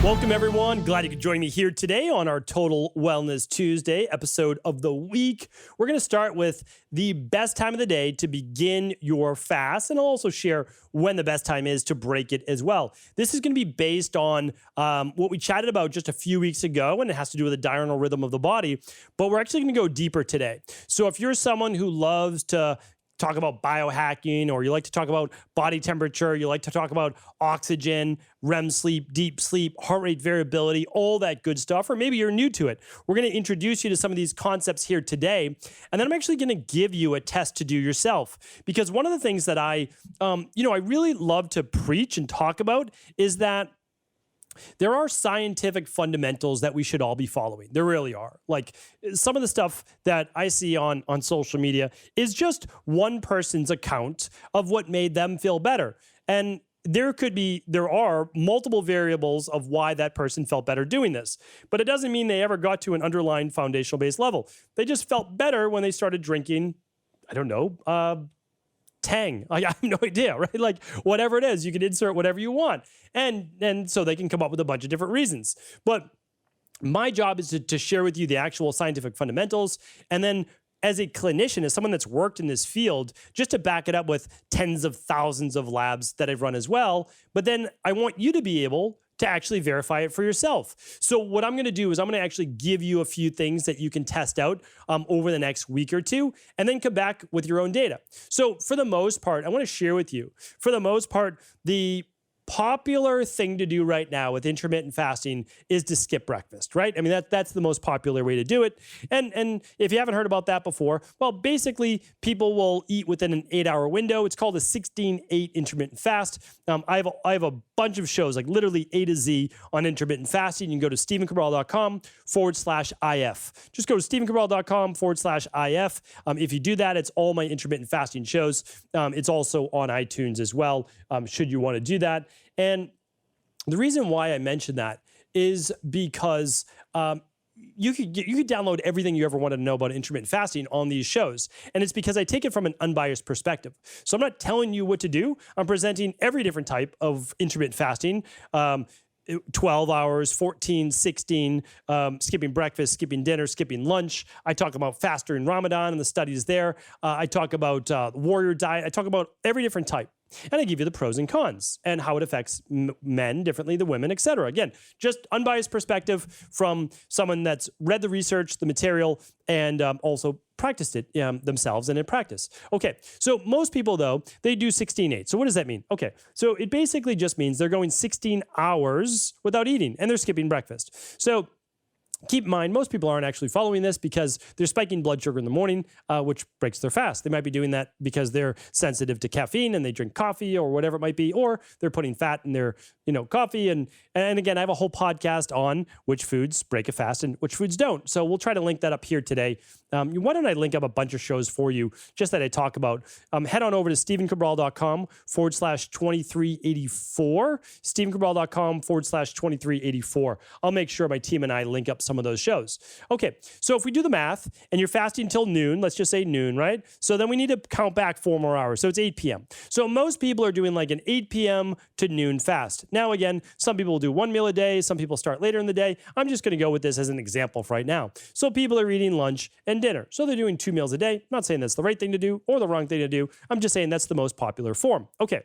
Welcome, everyone. Glad you could join me here today on our Total Wellness Tuesday episode of the week. We're going to start with the best time of the day to begin your fast, and I'll also share when the best time is to break it as well. This is going to be based on what we chatted about just a few weeks ago, and it has to do with the diurnal rhythm of the body, but we're actually going to go deeper today. So if you're someone who loves to talk about biohacking, or you like to talk about body temperature, you like to talk about oxygen, REM sleep, deep sleep, heart rate variability, all that good stuff, or maybe you're new to it, we're going to introduce you to some of these concepts here today. And then I'm actually going to give you a test to do yourself, because one of the things that I really love to preach and talk about is that there are scientific fundamentals that we should all be following. There really are. Like, some of the stuff that I see on social media is just one person's account of what made them feel better. And there are multiple variables of why that person felt better doing this. But it doesn't mean they ever got to an underlying foundational based level. They just felt better when they started drinking, Tang. Like, I have no idea, right? Like, whatever it is, you can insert whatever you want. And so they can come up with a bunch of different reasons. But my job is to share with you the actual scientific fundamentals. And then as a clinician, as someone that's worked in this field, just to back it up with tens of thousands of labs that I've run as well. But then I want you to be able to actually verify it for yourself. So what I'm going to do is I'm going to actually give you a few things that you can test out over the next week or two, and then come back with your own data. So for the most part, I want to share with you, for the most part, the popular thing to do right now with intermittent fasting is to skip breakfast, right? I mean, that's the most popular way to do it. And if you haven't heard about that before, well, basically people will eat within an 8-hour window. It's called a 16-8 intermittent fast. I have a bunch of shows, like literally A to Z on intermittent fasting. You can go to stephencabral.com/IF. Just go to stephencabral.com/IF. If you do that, it's all my intermittent fasting shows. It's also on iTunes as well, should you want to do that. And the reason why I mentioned that is because you could download everything you ever wanted to know about intermittent fasting on these shows. And it's because I take it from an unbiased perspective. So I'm not telling you what to do. I'm presenting every different type of intermittent fasting, 12 hours, 14, 16, skipping breakfast, skipping dinner, skipping lunch. I talk about fasting in Ramadan and the studies there. I talk about warrior diet. I talk about every different type. And I give you the pros and cons and how it affects men differently than women, et cetera. Again, just unbiased perspective from someone that's read the research, the material, and also practiced it themselves and in practice. Okay, so most people, though, they do 16-8. So what does that mean? Okay, so it basically just means they're going 16 hours without eating, and they're skipping breakfast. So keep in mind, most people aren't actually following this because they're spiking blood sugar in the morning, which breaks their fast. They might be doing that because they're sensitive to caffeine and they drink coffee or whatever it might be, or they're putting fat in their coffee. And again, I have a whole podcast on which foods break a fast and which foods don't. So we'll try to link that up here today. Why don't I link up a bunch of shows for you just that I talk about? Head on over to stephencabral.com/2384, stephencabral.com/2384. I'll make sure my team and I link up some of those shows. Okay, so if we do the math and you're fasting till noon, let's just say noon, right? So then we need to count back 4 more hours. So it's 8 p.m. So most people are doing like an 8 p.m. to noon fast. Now, again, some people will do one meal a day. Some people start later in the day. I'm just going to go with this as an example for right now. So people are eating lunch and dinner. So they're doing 2 meals a day. I'm not saying that's the right thing to do or the wrong thing to do. I'm just saying that's the most popular form. Okay.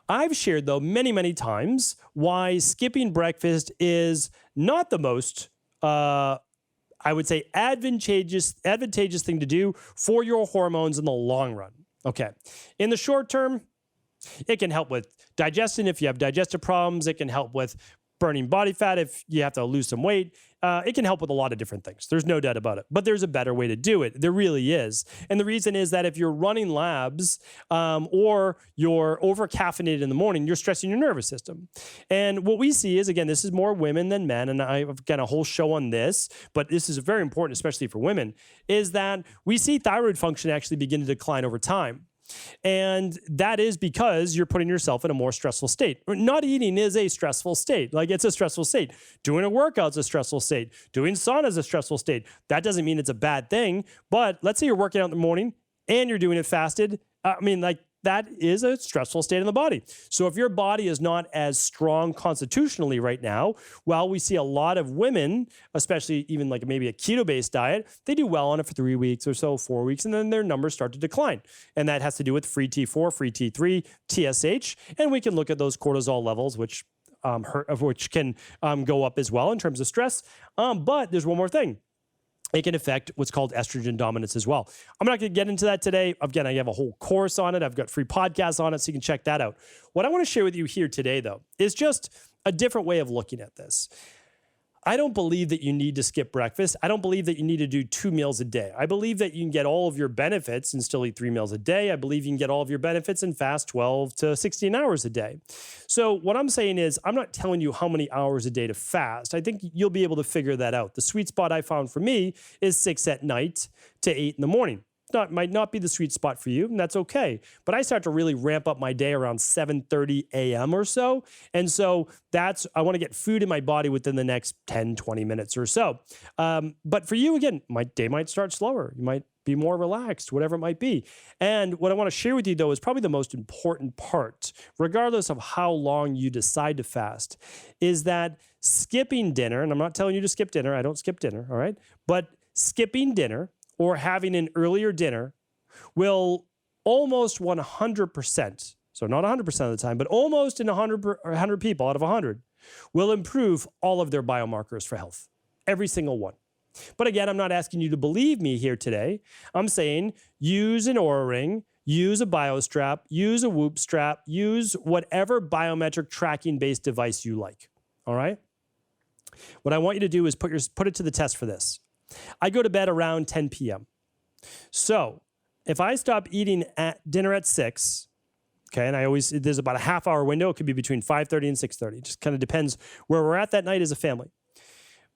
I've shared, though, many, many times why skipping breakfast is not the most, I would say, advantageous thing to do for your hormones in the long run. Okay. In the short term, it can help with digestion if you have digestive problems. It can help with burning body fat if you have to lose some weight. It can help with a lot of different things. There's no doubt about it. But there's a better way to do it. There really is. And the reason is that if you're running labs or you're over-caffeinated in the morning, you're stressing your nervous system. And what we see is, again, this is more women than men, and I've got a whole show on this, but this is very important, especially for women, is that we see thyroid function actually begin to decline over time. And that is because you're putting yourself in a more stressful state. Not eating is a stressful state. Like, it's a stressful state. Doing a workout's a stressful state. Doing sauna is a stressful state. That doesn't mean it's a bad thing. But let's say you're working out in the morning and you're doing it fasted. that is a stressful state in the body. So if your body is not as strong constitutionally right now, well, we see a lot of women, especially even like maybe a keto-based diet, they do well on it for 3 weeks or so, 4 weeks, and then their numbers start to decline. And that has to do with free T4, free T3, TSH, and we can look at those cortisol levels, which can go up as well in terms of stress. But there's one more thing. It can affect what's called estrogen dominance as well. I'm not going to get into that today. Again, I have a whole course on it. I've got free podcasts on it, so you can check that out. What I want to share with you here today, though, is just a different way of looking at this. I don't believe that you need to skip breakfast. I don't believe that you need to do 2 meals a day. I believe that you can get all of your benefits and still eat 3 meals a day. I believe you can get all of your benefits and fast 12 to 16 hours a day. So what I'm saying is, I'm not telling you how many hours a day to fast. I think you'll be able to figure that out. The sweet spot I found for me is 6 at night to 8 in the morning. Might not be the sweet spot for you, and that's okay. But I start to really ramp up my day around 7:30 a.m. or so. And so I want to get food in my body within the next 10, 20 minutes or so. But for you, again, my day might start slower. You might be more relaxed, whatever it might be. And what I want to share with you, though, is probably the most important part, regardless of how long you decide to fast, is that skipping dinner, and I'm not telling you to skip dinner. I don't skip dinner, all right? But skipping dinner or having an earlier dinner will almost 100%, so not 100% of the time, but almost in 100 people out of 100, will improve all of their biomarkers for health, every single one. But again, I'm not asking you to believe me here today. I'm saying use an Oura Ring, use a BioStrap, use a Whoop strap, use whatever biometric tracking-based device you like, all right? What I want you to do is put it to the test for this. I go to bed around 10 p.m. So if I stop eating dinner at 6, okay, and there's about a half-hour window. It could be between 5:30 and 6:30. It just kind of depends where we're at that night as a family.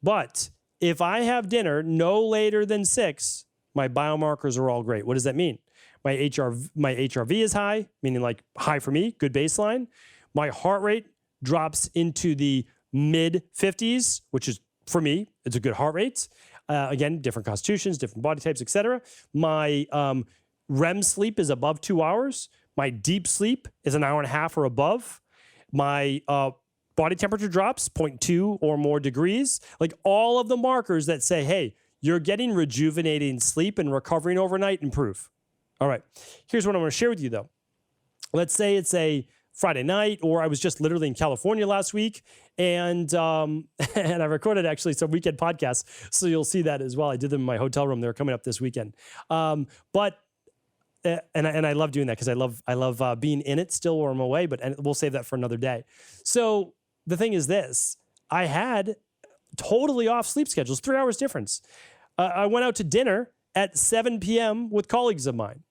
But if I have dinner no later than 6, my biomarkers are all great. What does that mean? My HRV is high, meaning like high for me, good baseline. My heart rate drops into the mid-50s, which is, for me, it's a good heart rate. Again, different constitutions, different body types, etc. My REM sleep is above 2 hours. My deep sleep is an hour and a half or above. My body temperature drops 0.2 or more degrees. Like all of the markers that say, hey, you're getting rejuvenating sleep and recovering overnight, improve. All right. Here's what I want to share with you, though. Let's say it's a Friday night, or I was just literally in California last week, and I recorded actually some weekend podcasts, so you'll see that as well. I did them in my hotel room. They're coming up this weekend. And I love doing that because I love being in it still where I'm away, but we'll save that for another day. So the thing is this, I had totally off sleep schedules, 3 hours difference. I went out to dinner at 7 p.m. with colleagues of mine.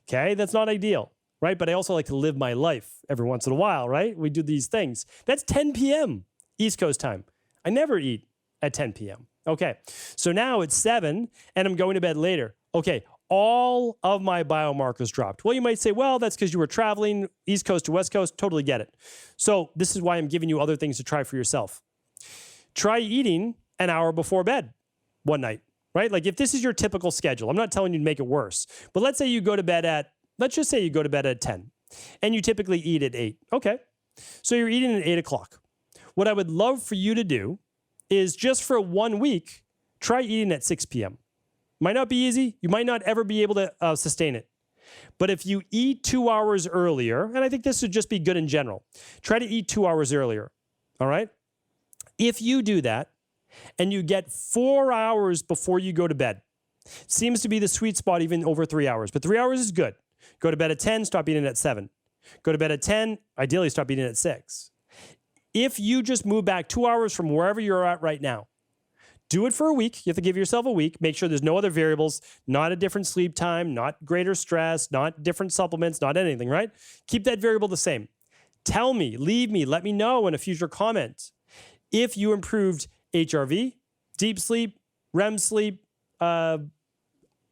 Okay, that's not ideal. Right? But I also like to live my life every once in a while, right? We do these things. That's 10 p.m. East Coast time. I never eat at 10 p.m. Okay. So now it's 7 and I'm going to bed later. Okay. All of my biomarkers dropped. Well, you might say, well, that's because you were traveling East Coast to West Coast. Totally get it. So this is why I'm giving you other things to try for yourself. Try eating an hour before bed one night, right? Like if this is your typical schedule, I'm not telling you to make it worse, but let's say you go to bed let's just say you go to bed at 10 and you typically eat at 8. Okay. So you're eating at 8 o'clock. What I would love for you to do is just for 1 week, try eating at 6 p.m. Might not be easy. You might not ever be able to sustain it. But if you eat 2 hours earlier, and I think this would just be good in general, try to eat 2 hours earlier. All right. If you do that and you get 4 hours before you go to bed, seems to be the sweet spot even over 3 hours, but 3 hours is good. Go to bed at 10, stop eating at 7. Go to bed at 10, ideally stop eating at 6. If you just move back 2 hours from wherever you're at right now, do it for a week. You have to give yourself a week. Make sure there's no other variables, not a different sleep time, not greater stress, not different supplements, not anything, right? Keep that variable the same. Tell me, leave me, let me know in a future comment if you improved HRV, deep sleep, REM sleep,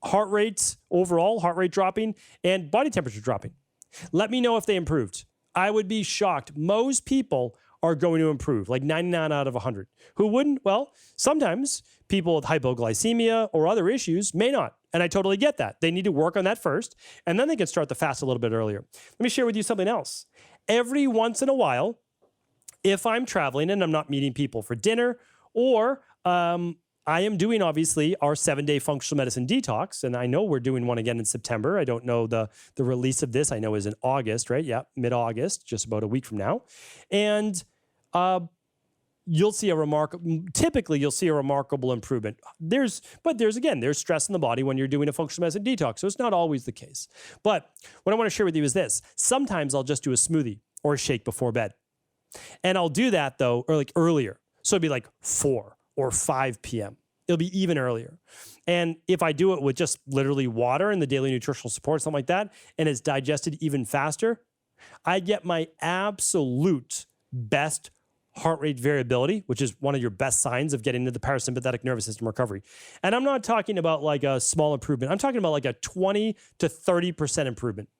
heart rates overall, heart rate dropping, and body temperature dropping. Let me know if they improved. I would be shocked. Most people are going to improve, like 99 out of 100. Who wouldn't? Well, sometimes people with hypoglycemia or other issues may not. And I totally get that. They need to work on that first, and then they can start the fast a little bit earlier. Let me share with you something else. Every once in a while, if I'm traveling and I'm not meeting people for dinner, or I am doing, obviously, our 7-day functional medicine detox, and I know we're doing one again in September. I don't know the release of this. I know is in August, right? Yeah, mid-August, just about a week from now. And you'll see typically you'll see a remarkable improvement. There's stress in the body when you're doing a functional medicine detox, so it's not always the case. But what I want to share with you is this. Sometimes I'll just do a smoothie or a shake before bed. And I'll do that, though, earlier. So it'd be like 4 or 5 p.m. It'll be even earlier. And if I do it with just literally water and the daily nutritional support, something like that, and it's digested even faster, I get my absolute best heart rate variability, which is one of your best signs of getting into the parasympathetic nervous system recovery. And I'm not talking about like a small improvement. I'm talking about like a 20 to 30% improvement,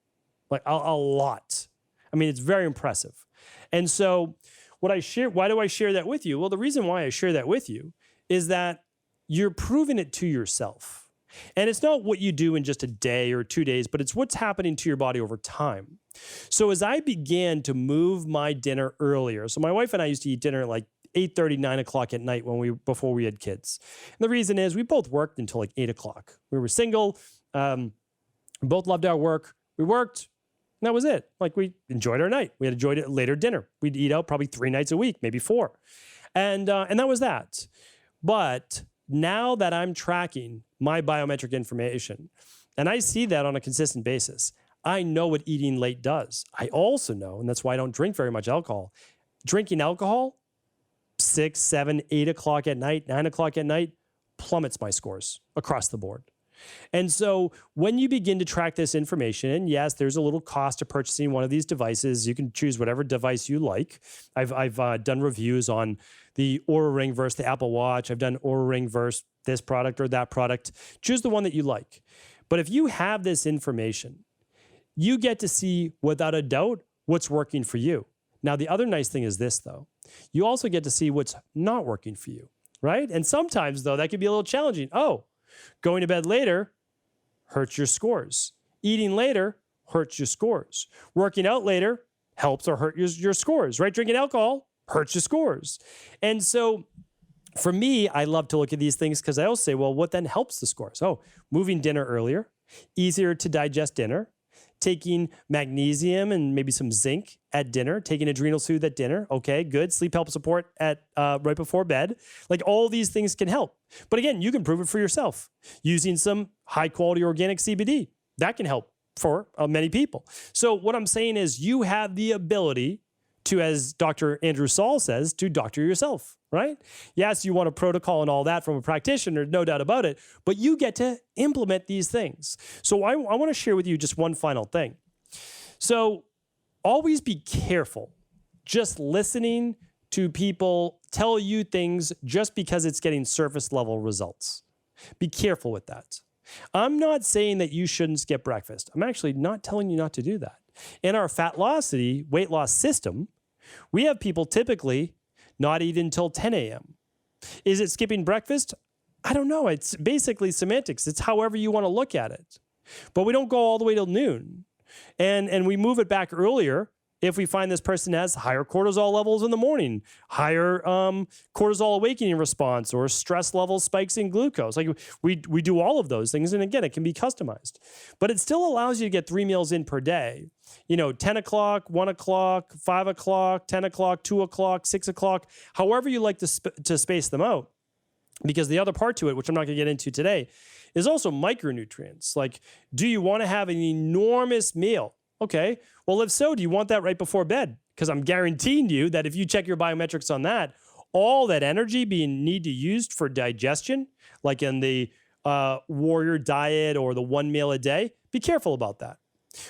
like a lot. I mean, it's very impressive. And so why do I share that with you? Well, the reason why I share that with you is that you're proving it to yourself. And it's not what you do in just a day or 2 days, but it's what's happening to your body over time. So as I began to move my dinner earlier, so my wife and I used to eat dinner at like 8:30, 9 o'clock at night before we had kids. And the reason is we both worked until like 8 o'clock. We were single. We both loved our work. We worked. And that was it. Like, we enjoyed our night. We had enjoyed it later dinner. We'd eat out probably 3 nights a week, maybe 4. And that was that. But now that I'm tracking my biometric information, and I see that on a consistent basis, I know what eating late does. I also know, and that's why I don't drink very much alcohol, drinking alcohol 6, 7, 8 o'clock at night, 9 o'clock at night plummets my scores across the board. And so when you begin to track this information, and yes, there's a little cost to purchasing one of these devices. You can choose whatever device you like. I've done reviews on the Oura Ring versus the Apple Watch. I've done Oura Ring versus this product or that product. Choose the one that you like. But if you have this information, you get to see without a doubt what's working for you. Now, the other nice thing is this, though. You also get to see what's not working for you, right? And sometimes, though, that can be a little challenging. Oh, going to bed later hurts your scores. Eating later hurts your scores. Working out later helps or hurts your scores, right? Drinking alcohol hurts your scores. And so for me, I love to look at these things because I also say, well, what then helps the scores? Oh, moving dinner earlier, easier to digest dinner, taking magnesium and maybe some zinc at dinner, taking adrenal soothe at dinner. Okay, good. Sleep help support at right before bed. Like, all these things can help. But again, you can prove it for yourself using some high quality organic CBD. That can help for many people. So what I'm saying is you have the ability to, as Dr. Andrew Saul says, to doctor yourself, right? Yes, you want a protocol and all that from a practitioner, no doubt about it, but you get to implement these things. So I want to share with you just one final thing. So always be careful just listening to people tell you things just because it's getting surface level results. Be careful with that. I'm not saying that you shouldn't skip breakfast. I'm actually not telling you not to do that. In our Fatlocity weight loss system, we have people typically not eat until 10 a.m. Is it skipping breakfast? I don't know. It's basically semantics. It's however you want to look at it. But we don't go all the way till noon. And we move it back earlier if we find this person has higher cortisol levels in the morning, higher cortisol awakening response, or stress level spikes in glucose. Like, we do all of those things. And again, it can be customized. But it still allows you to get 3 meals in per day. 10 o'clock, 1 o'clock, 5 o'clock, 10 o'clock, 2 o'clock, 6 o'clock, however you like to space them out. Because the other part to it, which I'm not going to get into today, is also micronutrients. Like, do you want to have an enormous meal? Okay, well, if so, do you want that right before bed? Because I'm guaranteeing you that if you check your biometrics on that, all that energy being used for digestion, like in the warrior diet or the 1 meal a day, be careful about that.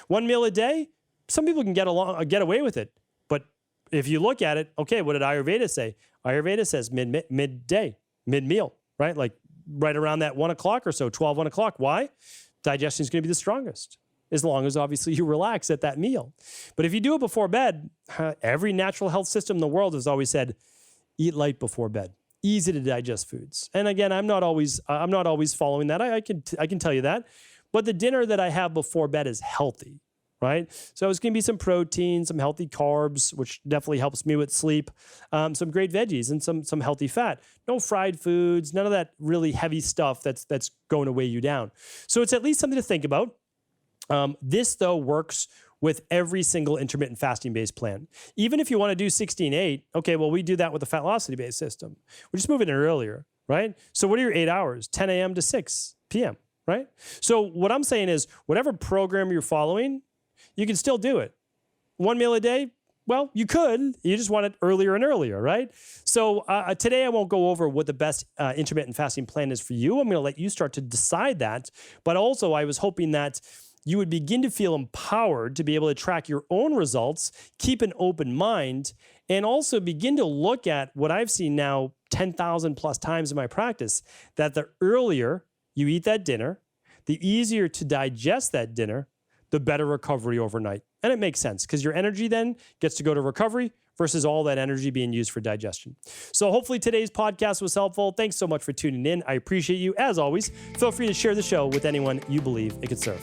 1 meal a day, some people can get away with it. But if you look at it, okay, what did Ayurveda say? Ayurveda says midday, mid-meal, right? Like right around that 1 o'clock or so, 12, 1 o'clock. Why? Digestion is going to be the strongest, as long as obviously you relax at that meal. But if you do it before bed, every natural health system in the world has always said, eat light before bed. easy to digest foods. And again, I'm not always following that. I can tell you that. But the dinner that I have before bed is healthy, right? So it's going to be some protein, some healthy carbs, which definitely helps me with sleep, some great veggies, and some healthy fat. No fried foods, none of that really heavy stuff that's going to weigh you down. So it's at least something to think about. This, though, works with every single intermittent fasting-based plan. Even if you want to do 16-8, okay, well, we do that with the Fatlocity-based system. We're just moving it earlier, right? So what are your 8 hours? 10 a.m. to 6 p.m., right? So what I'm saying is whatever program you're following, you can still do it. 1 meal a day? Well, you could. You just want it earlier and earlier, right? So today I won't go over what the best intermittent fasting plan is for you. I'm going to let you start to decide that. But also I was hoping that you would begin to feel empowered to be able to track your own results, keep an open mind, and also begin to look at what I've seen now 10,000 plus times in my practice, that the earlier you eat that dinner, the easier to digest that dinner, the better recovery overnight. And it makes sense because your energy then gets to go to recovery versus all that energy being used for digestion. So hopefully today's podcast was helpful. Thanks so much for tuning in. I appreciate you. As always, feel free to share the show with anyone you believe it could serve.